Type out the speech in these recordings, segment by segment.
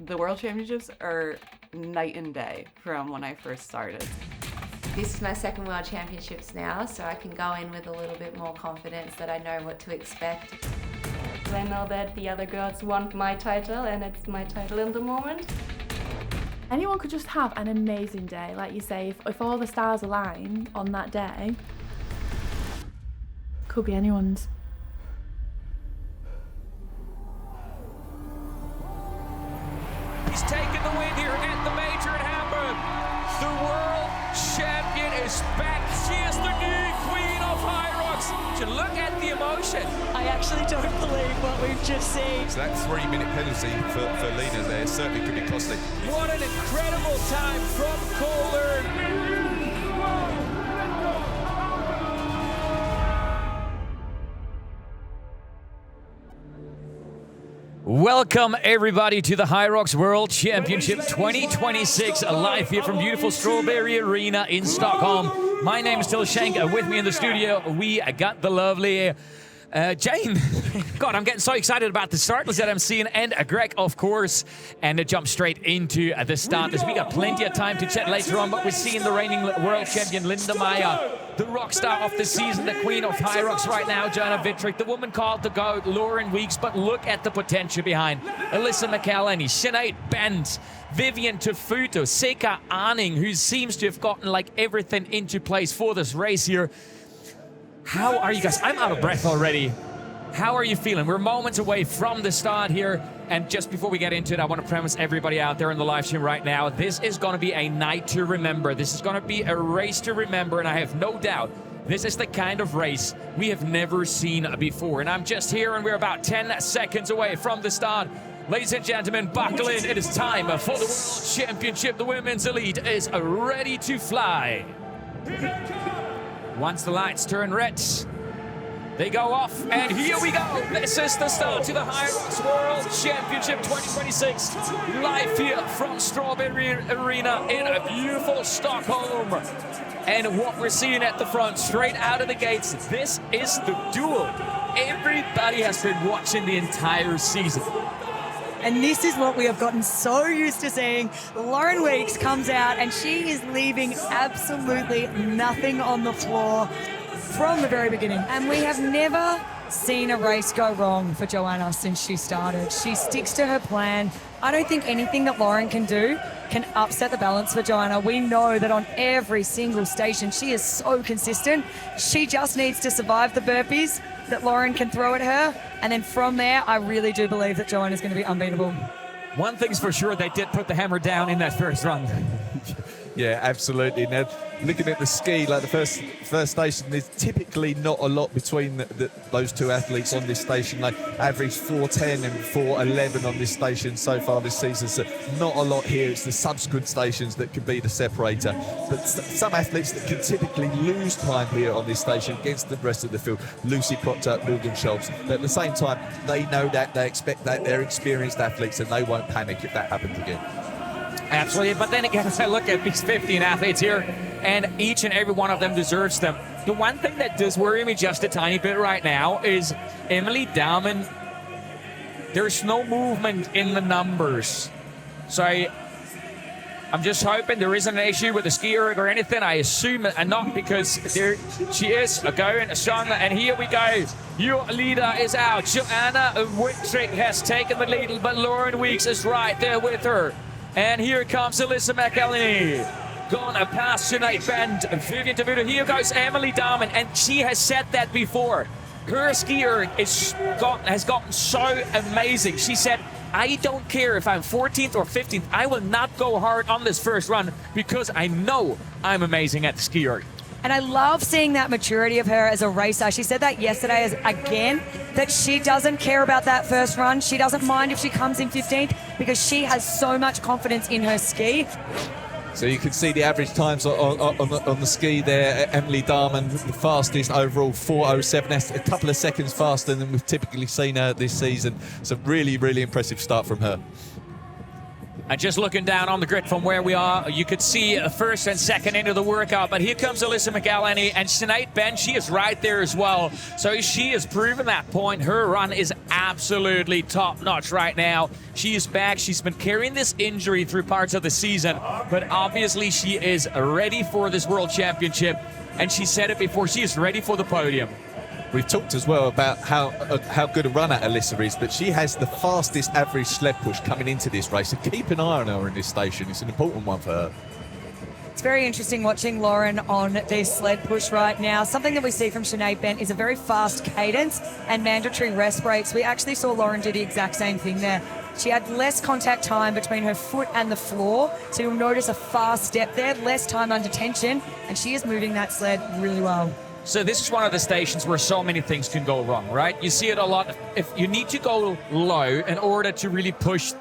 The World Championships are night and day from when I first started. This is my second World Championships now, so I can go in with a little bit more confidence that I know what to expect. I know that the other girls want my title, and it's my title in the moment. Anyone could just have an amazing day. Like you say, if all the stars align on that day, could be anyone's. He's taken the win here at the major in Hamburg. The world champion is back. She is the new queen of HYROX. To look at the emotion. I actually don't believe what we've just seen. So that 3-minute penalty for Lena there certainly could be costly. What an incredible time from Kohler. Welcome everybody to the HYROX World Championship 2026, live here from beautiful Strawberry Arena in Stockholm. My name is Till Schenk. With me in the studio, we got the lovely Jane. God, I'm getting so excited about the start. Let's I'm seeing and Greg, of course, and to jump straight into the start as we got plenty of time to chat later on. But we're seeing the reigning world champion Linda Meyer, the rock star of the season, the queen of HYROX right now, Joanna Vittrick, the woman called the GOAT, Lauren Weeks. But look at the potential behind Alyssa McElhenney, Sinead Bent, Vivian Tafuto, Seka Arning, who seems to have gotten like everything into place for this race here. How are you guys? I'm out of breath already. How are you feeling? We're moments away from the start here. And just before we get into it, I want to premise everybody out there in the live stream right now, this is going to be a night to remember. This is going to be a race to remember. And I have no doubt this is the kind of race we have never seen before. And I'm just here and we're about 10 seconds away from the start. Ladies and gentlemen, buckle in. It is time for the World Championship. The Women's Elite is ready to fly. Once the lights turn red, they go off, and here we go. This is the start to the HYROX World Championship 2026, live here from Strawberry Arena in a beautiful Stockholm. And what we're seeing at the front, straight out of the gates, this is the duel everybody has been watching the entire season. And this is what we have gotten so used to seeing. Lauren Weeks comes out and she is leaving absolutely nothing on the floor from the very beginning. And we have never seen a race go wrong for Joanna since she started. She sticks to her plan. I don't think anything that Lauren can do can upset the balance for Joanna. We know that on every single station, she is so consistent. She just needs to survive the burpees that Lauren can throw at her. And then from there, I really do believe that Joanna is going to be unbeatable. One thing's for sure, they did put the hammer down in that first run. Yeah, absolutely. Now, looking at the ski, like the first station, there's typically not a lot between those two athletes on this station. Like average 4:10 and 4:11 on this station so far this season. So not a lot here. It's the subsequent stations that could be the separator. But some athletes that can typically lose time here on this station against the rest of the field. Lucy Proctor, Morgan Schultz. But at the same time, they know that, they expect that, they're experienced athletes, and they won't panic if that happens again. Absolutely, but then again, I look at these 15 athletes here, and each and every one of them deserves them. The one thing that does worry me just a tiny bit right now is Emily Dahman. There's no movement in the numbers. So I'm just hoping there isn't an issue with the ski erg or anything. I assume and not, because there she is going strong, and here we go. Your leader is out. Joanna Vittrick has taken the lead, but Lauren Weeks is right there with her. And here comes Alyssa McElhenney. Gonna pass Sinead Bent, Vivian Tafuto. Here goes Emily Dahman, and she has said that before. Her skier has gotten so amazing. She said, I don't care if I'm 14th or 15th. I will not go hard on this first run because I know I'm amazing at the skier. And I love seeing that maturity of her as a racer. She said that yesterday again, that she doesn't care about that first run. She doesn't mind if she comes in 15th because she has so much confidence in her ski. So you can see the average times on the ski there. Emily Dahman, the fastest overall, 4:07. That's a couple of seconds faster than we've typically seen her this season. So really, really impressive start from her. And just looking down on the grid from where we are, you could see first and second into the workout. But here comes Alyssa McElhenney and Sinead Benn. She is right there as well. So she has proven that point. Her run is absolutely top-notch right now. She is back. She's been carrying this injury through parts of the season. But obviously she is ready for this World Championship. And she said it before, she is ready for the podium. We've talked as well about how good a runner Alyssa is, but she has the fastest average sled push coming into this race. So keep an eye on her in this station. It's an important one for her. It's very interesting watching Lauren on this sled push right now. Something that we see from Sinead Benn is a very fast cadence and mandatory rest breaks. We actually saw Lauren do the exact same thing there. She had less contact time between her foot and the floor, so you'll notice a fast step there, less time under tension, and she is moving that sled really well. So this is one of the stations where so many things can go wrong, right? You see it a lot. If you need to go low in order to really push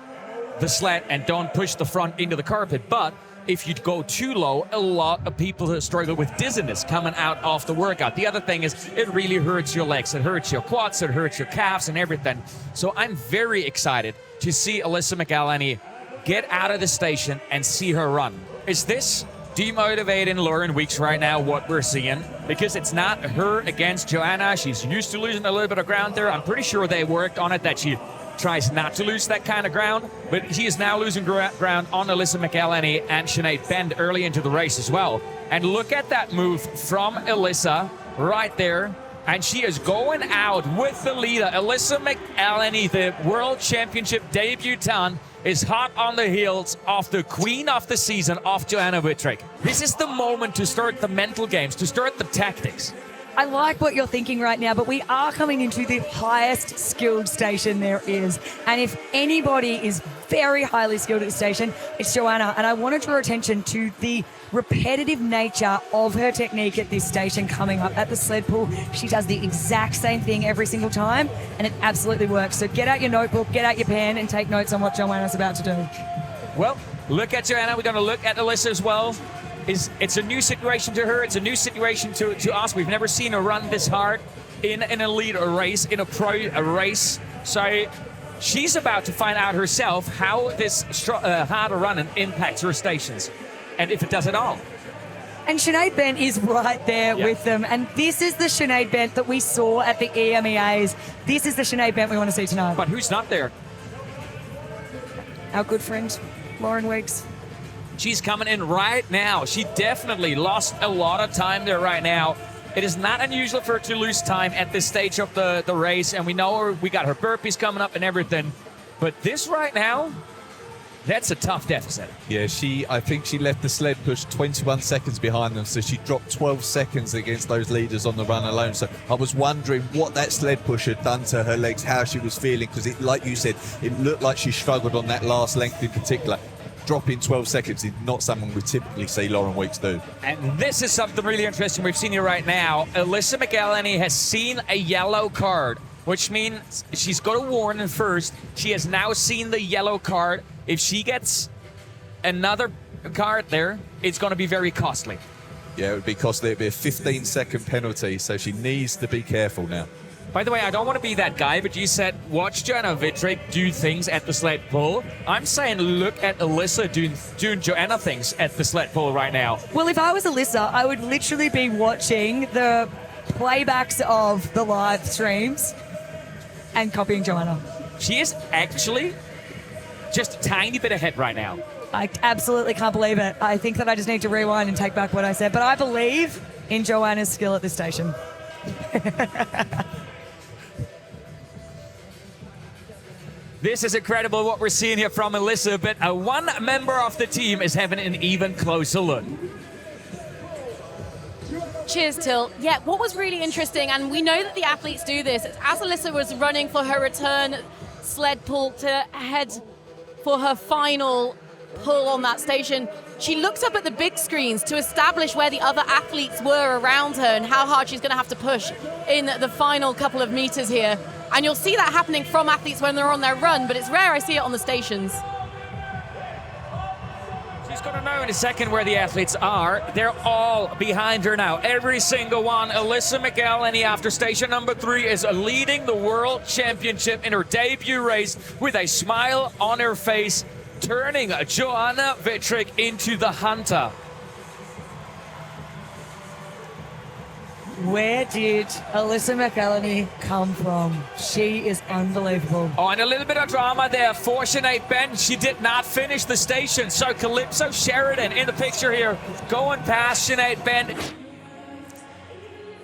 the sled and don't push the front into the carpet, but if you go too low, a lot of people struggle with dizziness coming out of the workout. The other thing is it really hurts your legs, it hurts your quads, it hurts your calves and everything. So I'm very excited to see Alyssa McElhenney get out of the station and see her run. Is this demotivating Lauren Weeks right now, what we're seeing? Because it's not her against Joanna. She's used to losing a little bit of ground there. I'm pretty sure they worked on it, that she tries not to lose that kind of ground, but she is now losing ground on Alyssa McElhenney and Sinead Benn early into the race as well. And look at that move from Alyssa right there. And she is going out with the leader. Alyssa McElhenney, the World Championship debutante, is hot on the heels of the queen of the season, of Joanna Whitrick. This is the moment to start the mental games, to start the tactics. I like what you're thinking right now, but we are coming into the highest skilled station there is. And if anybody is very highly skilled at the station, it's Joanna. And I want to draw attention to the repetitive nature of her technique at this station coming up at the sled pull. She does the exact same thing every single time, and it absolutely works. So get out your notebook, get out your pen, and take notes on what Joanna's about to do. Well, look at Joanna. We're going to look at Alyssa as well. It's a new situation to her. It's a new situation to us. We've never seen her run this hard in an elite race, in a race. So she's about to find out herself how this harder running impacts her stations, and if it does at all. And Sinead Benn is right there with them. And this is the Sinead Benn that we saw at the EMEAs. This is the Sinead Benn we want to see tonight. But who's not there? Our good friend, Lauren Weeks. She's coming in right now. She definitely lost a lot of time there right now. It is not unusual for her to lose time at this stage of the race, and we know her, we got her burpees coming up and everything. But this right now, that's a tough deficit. Yeah, I think she left the sled push 21 seconds behind them, so she dropped 12 seconds against those leaders on the run alone. So I was wondering what that sled push had done to her legs, how she was feeling, because it, like you said, it looked like she struggled on that last length in particular. Dropping 12 seconds is not something we typically see Lauren Weeks do. And this is something really interesting we've seen here right now. Alyssa McElhenney has seen a yellow card, which means she's got a warning first. She has now seen the yellow card. If she gets another card there, it's going to be very costly. Yeah, it would be costly. It would be a 15-second penalty, so she needs to be careful now. By the way, I don't want to be that guy, but you said watch Joanna Whitrick do things at the sled pull. I'm saying look at Alyssa doing Joanna things at the sled pull right now. Well, if I was Alyssa, I would literally be watching the playbacks of the live streams and copying Joanna. She is actually just a tiny bit ahead right now. I absolutely can't believe it. I think that I just need to rewind and take back what I said, but I believe in Joanna's skill at this station. This is incredible what we're seeing here from Alyssa, but one member of the team is having an even closer look. Cheers, Till. Yeah, what was really interesting, and we know that the athletes do this, as Alyssa was running for her return sled pull to head for her final pull on that station, she looked up at the big screens to establish where the other athletes were around her and how hard she's going to have to push in the final couple of meters here. And you'll see that happening from athletes when they're on their run, but it's rare I see it on the stations. She's going to know in a second where the athletes are. They're all behind her now, every single one. Alyssa McElhenney, after station number 3, is leading the World Championship in her debut race with a smile on her face, turning Joanna Wittrich into the hunter. Where did Alyssa McElhenney come from? She is unbelievable. Oh, and a little bit of drama there for Sinead Benton. She did not finish the station, so Calypso Sheridan in the picture here, going past Sinead Benton.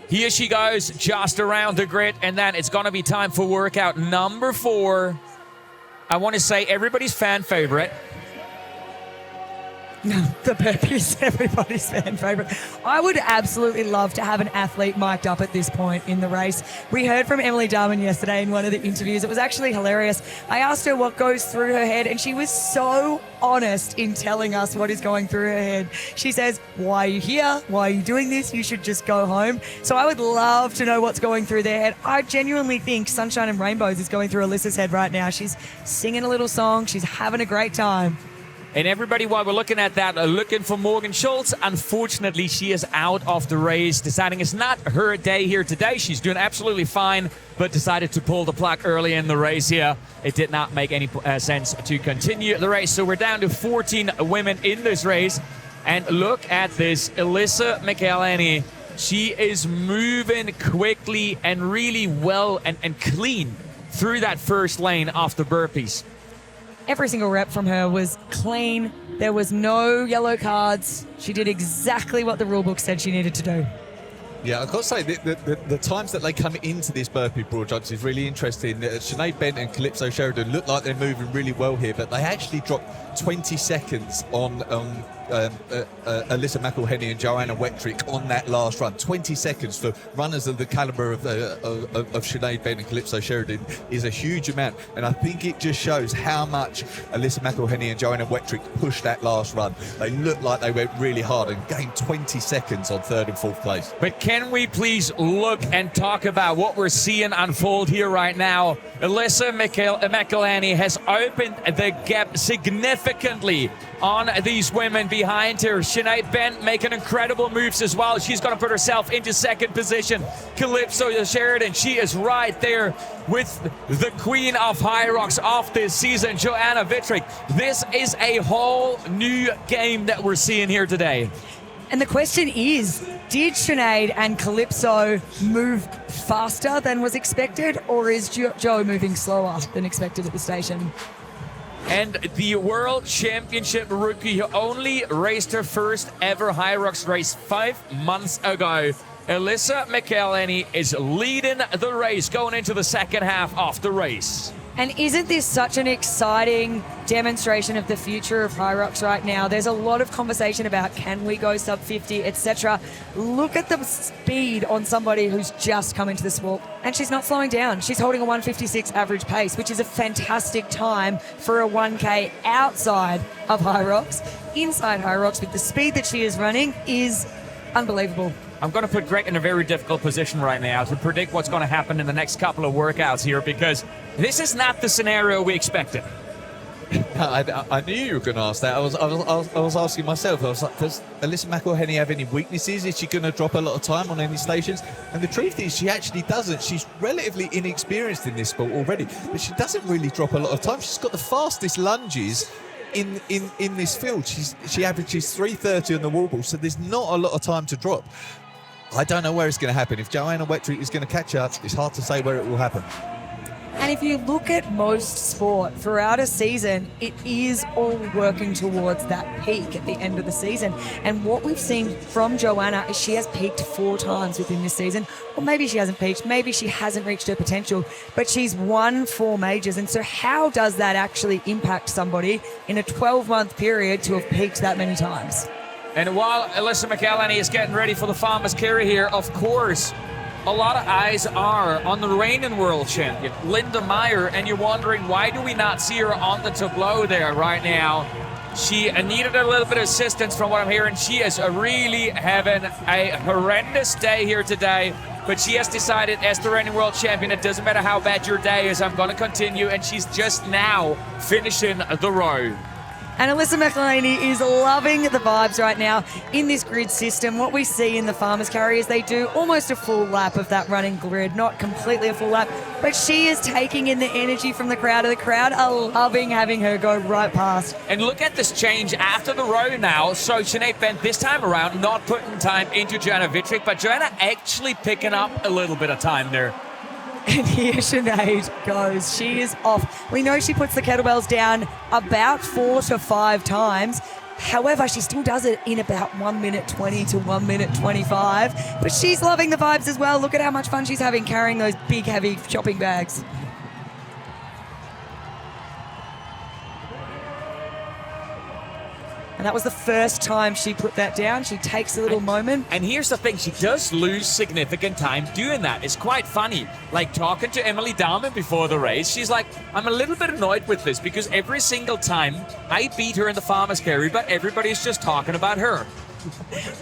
Here she goes, just around the grid, and then it's going to be time for workout number 4. I want to say everybody's fan favorite. The burpees, everybody's fan favorite. I would absolutely love to have an athlete mic'd up at this point in the race. We heard from Emily Darman yesterday in one of the interviews. It was actually hilarious. I asked her what goes through her head, and she was so honest in telling us what is going through her head. She says, why are you here? Why are you doing this? You should just go home. So I would love to know what's going through their head. I genuinely think Sunshine and Rainbows is going through Alyssa's head right now. She's singing a little song. She's having a great time. And everybody, while we're looking at that, looking for Morgan Schultz. Unfortunately, she is out of the race, deciding it's not her day here today. She's doing absolutely fine, but decided to pull the plug early in the race here. It did not make any sense to continue the race. So we're down to 14 women in this race. And look at this, Alyssa McElhenney. She is moving quickly and really well and clean through that first lane of the burpees. Every single rep from her was clean. There was no yellow cards. She did exactly what the rule book said she needed to do. Yeah, I've got to say, the times that they come into this burpee broad jumps is really interesting. Sinead Benton and Calypso Sheridan look like they're moving really well here, but they actually dropped 20 seconds on Alyssa McElhenney and Joanna Wittrich on that last run. 20 seconds for runners of the calibre of Sinead Benton and Calypso Sheridan is a huge amount, and I think it just shows how much Alyssa McElhenney and Joanna Wittrich pushed that last run. They looked like they went really hard and gained 20 seconds on 3rd and 4th place. But can we please look and talk about what we're seeing unfold here right now? Alyssa McElhenney has opened the gap significantly on these women behind her. Sinead Benton making incredible moves as well. She's going to put herself into 2nd position. Calypso Sheridan, she is right there with the queen of HYROX of this season, Joanna Wittrich. This is a whole new game that we're seeing here today. And the question is, did Sinead and Calypso move faster than was expected, or is Jo moving slower than expected at the station? And the World Championship rookie who only raced her first ever HYROX race 5 months ago, Alyssa McElhenney, is leading the race going into the second half of the race. And isn't this such an exciting demonstration of the future of HYROX right now? There's a lot of conversation about can we go sub 50, etc. Look at the speed on somebody who's just come into the sport, and she's not slowing down. She's holding a 1:56 average pace, which is a fantastic time for a 1K outside of HYROX. Inside HYROX, with the speed that she is running, is unbelievable. I'm going to put Greg in a very difficult position right now to predict what's going to happen in the next couple of workouts here, because this is not the scenario we expected. I knew you were going to ask that. I was asking myself. I was like, does Alyssa McElhenney have any weaknesses? Is she going to drop a lot of time on any stations? And the truth is, she actually doesn't. She's relatively inexperienced in this sport already, but she doesn't really drop a lot of time. She's got the fastest lunges in this field. She averages 3:30 on the wall ball, so there's not a lot of time to drop. I don't know where it's going to happen. If Joanna Wittrich is going to catch up, it's hard to say where it will happen. And if you look at most sport throughout a season, it is all working towards that peak at the end of the season. And what we've seen from Joanna is she has peaked 4 times within this season. Or maybe she hasn't peaked, maybe she hasn't reached her potential, but she's won 4 majors. And so how does that actually impact somebody in a 12-month period to have peaked that many times? And while Alyssa McElhenney is getting ready for the Farmer's Carry here, of course, a lot of eyes are on the reigning world champion, Linda Meyer, and you're wondering, why do we not see her on the tableau there right now? She needed a little bit of assistance from what I'm hearing. She is really having a horrendous day here today, but she has decided as the reigning world champion, it doesn't matter how bad your day is, I'm going to continue, and she's just now finishing the row. And Alyssa McElhaney is loving the vibes right now in this grid system. What we see in the farmers carry is they do almost a full lap of that running grid, not completely a full lap, but she is taking in the energy from the crowd. The crowd are loving having her go right past. And look at this change after the row now. So Sinead Bent this time around not putting time into Joanna Vitrick, but Joanna actually picking up a little bit of time there. And here Sinead goes. She is off. We know she puts the kettlebells down about 4 to 5 times. However, she still does it in about 1 minute 20 to 1 minute 25. But she's loving the vibes as well. Look at how much fun she's having carrying those big, heavy shopping bags. And that was the first time she put that down. She takes a little moment. And here's the thing, she does lose significant time doing that. It's quite funny. Like talking to Emily Dahman before the race, she's like, I'm a little bit annoyed with this because every single time I beat her in the farmer's carry, but everybody's just talking about her.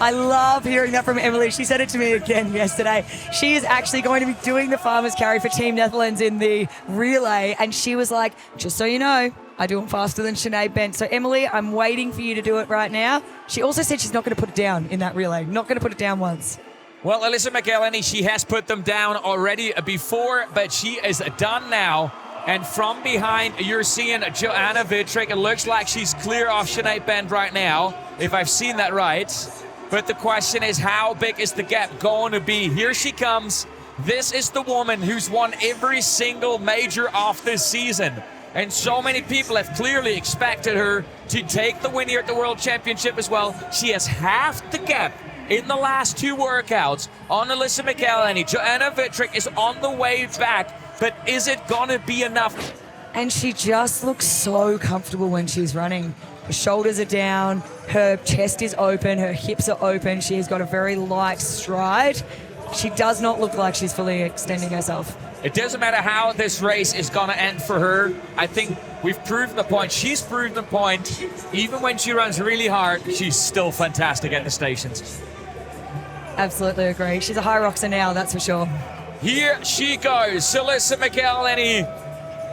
I love hearing that from Emily. She said it to me again yesterday. She is actually going to be doing the farmer's carry for Team Netherlands in the relay. And she was like, just so you know, I do them faster than Sinead Bent. So, Emily, I'm waiting for you to do it right now. She also said she's not going to put it down in that relay. Not going to put it down once. Well, Alyssa McElhaney, she has put them down already before, but she is done now. And from behind, you're seeing Joanna Vitrick. It looks like she's clear off Sinead Bent right now, if I've seen that right. But the question is, how big is the gap going to be? Here she comes. This is the woman who's won every single major of this season. And so many people have clearly expected her to take the win here at the World Championship as well. She has half the gap in the last 2 workouts on Alyssa McElhaney. Joanna Vitrick is on the way back, but is it gonna be enough? And she just looks so comfortable when she's running. Her shoulders are down, her chest is open, her hips are open. She has got a very light stride. She does not look like she's fully extending herself. It doesn't matter how this race is going to end for her. I think we've proven the point. She's proven the point. Even when she runs really hard, she's still fantastic at the stations. Absolutely agree. She's a HYROXer now, that's for sure. Here she goes. Alyssa McElhaney.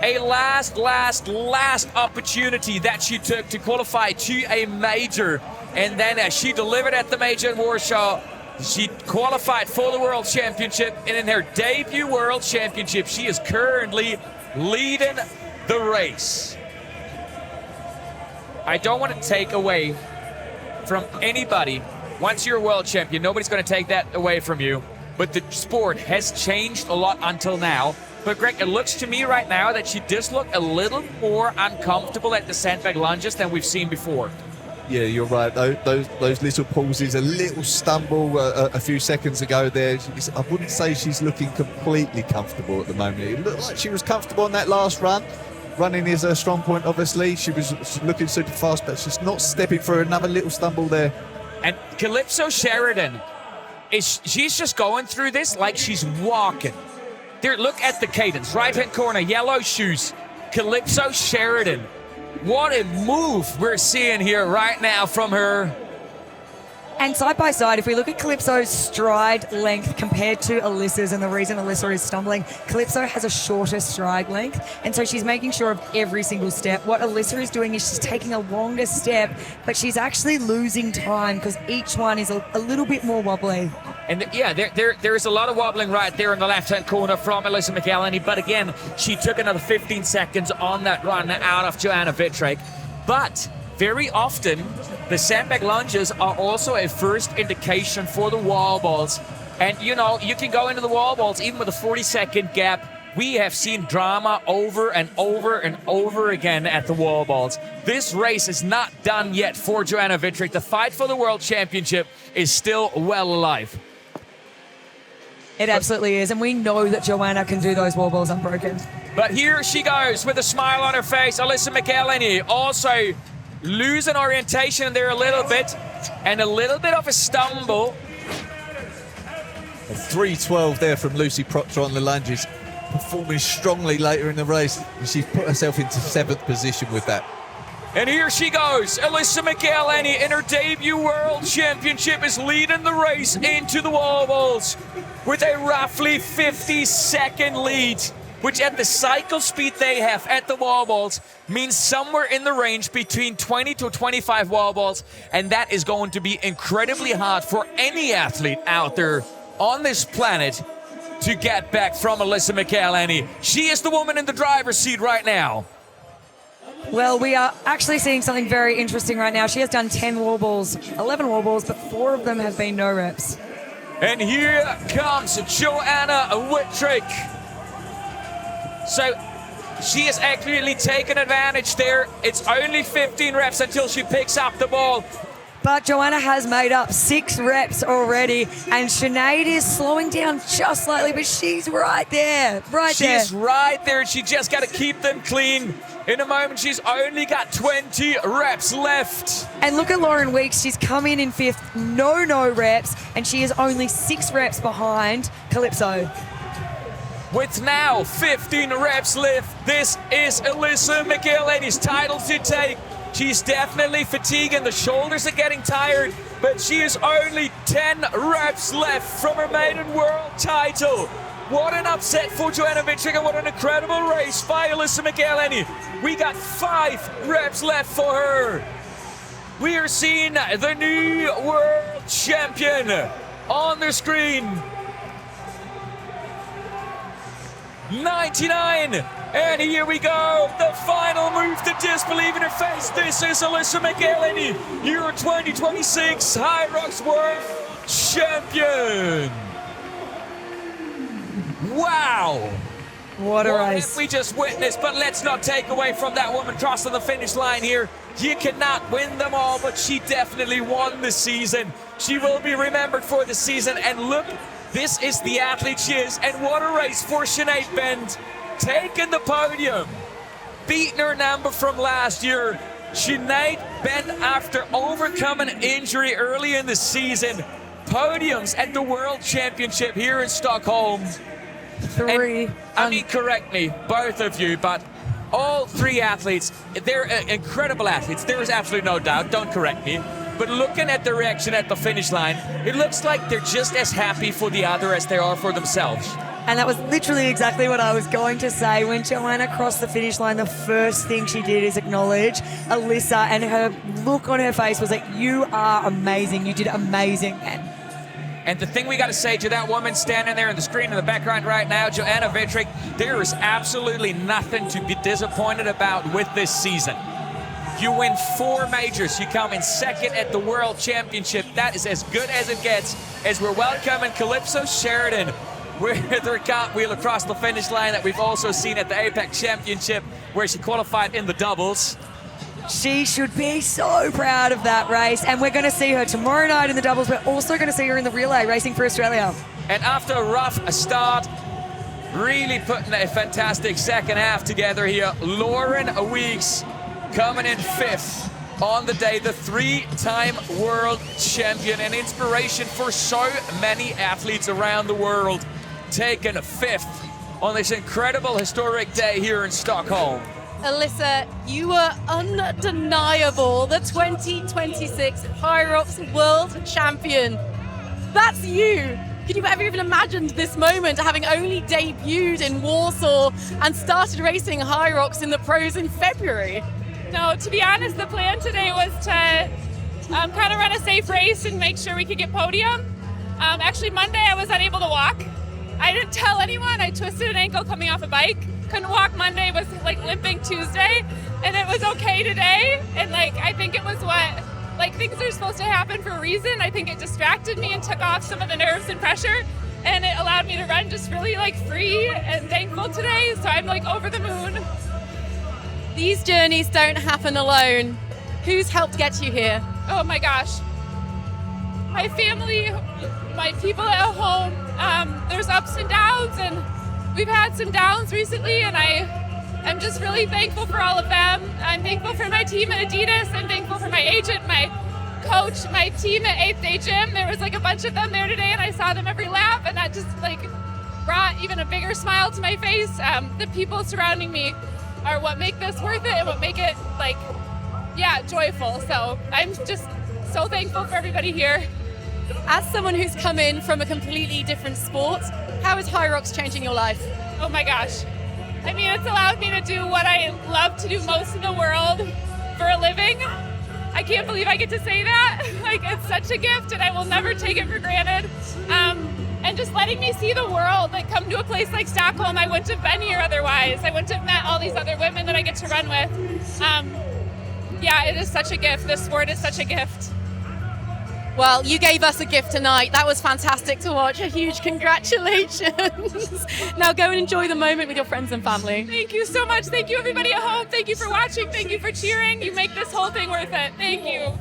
A last opportunity that she took to qualify to a major. And then as she delivered at the major in Warsaw, she qualified for the World Championship, and in her debut World Championship, she is currently leading the race. I don't want to take away from anybody. Once you're a world champion, nobody's going to take that away from you. But the sport has changed a lot until now. But Greg, it looks to me right now that she does look a little more uncomfortable at the sandbag lunges than we've seen before. Yeah, you're right. Those little pauses, a little stumble a few seconds ago there. I wouldn't say she's looking completely comfortable at the moment. It looked like she was comfortable on that last run. Running is her strong point, obviously. She was looking super fast, but she's not stepping for another little stumble there. And Calypso Sheridan, she's just going through this like she's walking. There, look at the cadence. Right-hand corner, yellow shoes. Calypso Sheridan. What a move we're seeing here right now from her. And side by side, if we look at Calypso's stride length compared to Alyssa's, and the reason Alyssa is stumbling, Calypso has a shorter stride length, and so she's making sure of every single step. What Alyssa is doing is she's taking a longer step, but she's actually losing time because each one is a little bit more wobbly. And yeah, there is a lot of wobbling right there in the left-hand corner from Alyssa McElhaney, but again, she took another 15 seconds on that run out of Joanna Vitrick. But very often, the sandbag lunges are also a first indication for the wall balls. And you know, you can go into the wall balls even with a 40-second gap. We have seen drama over and over and over again at the wall balls. This race is not done yet for Joanna Vitrick. The fight for the World Championship is still well alive. It absolutely is, and we know that Joanna can do those wall balls unbroken. But here she goes with a smile on her face. Alyssa McElhaney also losing orientation there a little bit, and a little bit of a stumble. A 3:12 there from Lucy Proctor on the lunges, performing strongly later in the race, and she's put herself into 7th position with that. And here she goes. Alyssa McElhaney in her debut World Championship is leading the race into the wall balls with a roughly 50-second lead. which at the cycle speed they have at the wall balls means somewhere in the range between 20 to 25 wall balls, and that is going to be incredibly hard for any athlete out there on this planet to get back from Alyssa Michaeliani. She is the woman in the driver's seat right now. Well, we are actually seeing something very interesting right now. She has done 10 wall balls, 11 wall balls, but 4 of them have been no reps. And here comes Joanna Whitrick. So she has actually taken advantage there. It's only 15 reps until she picks up the ball. But Joanna has made up 6 reps already, and Sinead is slowing down just slightly, but she's right there, She's right there. She just got to keep them clean. In a moment, she's only got 20 reps left. And look at Lauren Weeks. She's come in 5th, no reps, and she is only 6 reps behind Calypso. With now 15 reps left, this is Alyssa Michaeliani's title to take. She's definitely fatigued and the shoulders are getting tired, but she is only 10 reps left from her maiden world title. What an upset for Joanna Whitrick, and what an incredible race by Alyssa Michaeliani. We got 5 reps left for her. We are seeing the new world champion on the screen. 99, and here we go, the final move to disbelieve in her face. This is Alyssa Michaeliani, your 2026 HYROX World Champion. Wow. What a race. What we just witnessed, but let's not take away from that woman crossing the finish line here. You cannot win them all, but she definitely won the season. She will be remembered for the season, and look, this is the athlete she is, and what a race for Sinead Bend. Taking the podium, beating her number from last year. Sinead Bend, after overcoming injury early in the season, podiums at the World Championship here in Stockholm. 3. I mean, correct me, both of you, but all 3 athletes, they're incredible athletes. There is absolutely no doubt, don't correct me. But looking at the reaction at the finish line, it looks like they're just as happy for the other as they are for themselves. And that was literally exactly what I was going to say. When Joanna crossed the finish line, the first thing she did is acknowledge Alyssa, and her look on her face was like, you are amazing. You did amazing, man. And the thing we got to say to that woman standing there in the screen in the background right now, Joanna Whitrick, there is absolutely nothing to be disappointed about with this season. You win 4 majors. You come in 2nd at the World Championship. That is as good as it gets, as we're welcoming Calypso Sheridan with her cartwheel across the finish line that we've also seen at the Apex Championship, where she qualified in the doubles. She should be so proud of that race, and we're going to see her tomorrow night in the doubles. We're also going to see her in the relay racing for Australia. And after a rough start, really putting a fantastic second half together here, Lauren Weeks coming in 5th on the day, the 3-time world champion, and inspiration for so many athletes around the world, taken 5th on this incredible historic day here in Stockholm. Alyssa, you were undeniable, the 2026 HYROX World Champion. That's you. Could you have ever even imagined this moment, having only debuted in Warsaw and started racing HYROX in the pros in February? No, to be honest, the plan today was to kind of run a safe race and make sure we could get podium. Actually, Monday I was unable to walk. I didn't tell anyone. I twisted an ankle coming off a bike. Couldn't walk Monday, was like limping Tuesday, and it was okay today. And like, I think it was what, like, things are supposed to happen for a reason. I think it distracted me and took off some of the nerves and pressure, and it allowed me to run just really like free and thankful today. So I'm like over the moon. These journeys don't happen alone. Who's helped get you here? Oh my gosh. My family, my people at home. There's ups and downs, and we've had some downs recently, and I'm just really thankful for all of them. I'm thankful for my team at Adidas. I'm thankful for my agent, my coach, my team at 8th Day Gym. There was like a bunch of them there today, and I saw them every lap, and that just like brought even a bigger smile to my face. The people surrounding me are what make this worth it and what make it like, yeah, joyful. So I'm just so thankful for everybody here. As someone who's come in from a completely different sport, how is HYROX changing your life? Oh my gosh. I mean, it's allowed me to do what I love to do most in the world for a living. I can't believe I get to say that. Like, it's such a gift, and I will never take it for granted. And just letting me see the world, like come to a place like Stockholm, I wouldn't have been here otherwise. I wouldn't have met all these other women that I get to run with. Yeah, it is such a gift. This sport is such a gift. Well, you gave us a gift tonight. That was fantastic to watch. A huge congratulations. Now go and enjoy the moment with your friends and family. Thank you so much. Thank you, everybody at home. Thank you for watching. Thank you for cheering. You make this whole thing worth it. Thank you.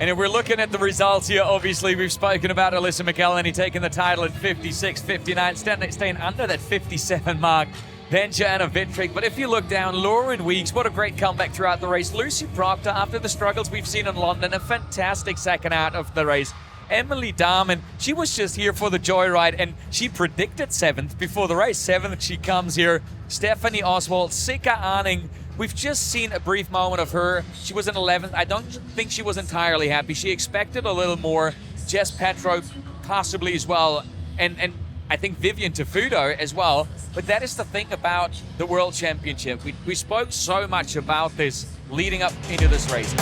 And if we're looking at the results here, obviously we've spoken about Alyssa McElhenney taking the title at 56-59, staying under that 57 mark. Then Joanna Vittrick. But if you look down, Lauren Weeks, what a great comeback throughout the race. Lucy Proctor, after the struggles we've seen in London, a fantastic second out of the race. Emily Darman, she was just here for the joyride, and she predicted 7th before the race. 7th she comes here. Stephanie Oswald, Sika Arning. We've just seen a brief moment of her. She was in 11th. I don't think she was entirely happy. She expected a little more. Jess Petro possibly as well. And I think Vivian Tafudo as well. But that is the thing about the World Championship. We spoke so much about this leading up into this race.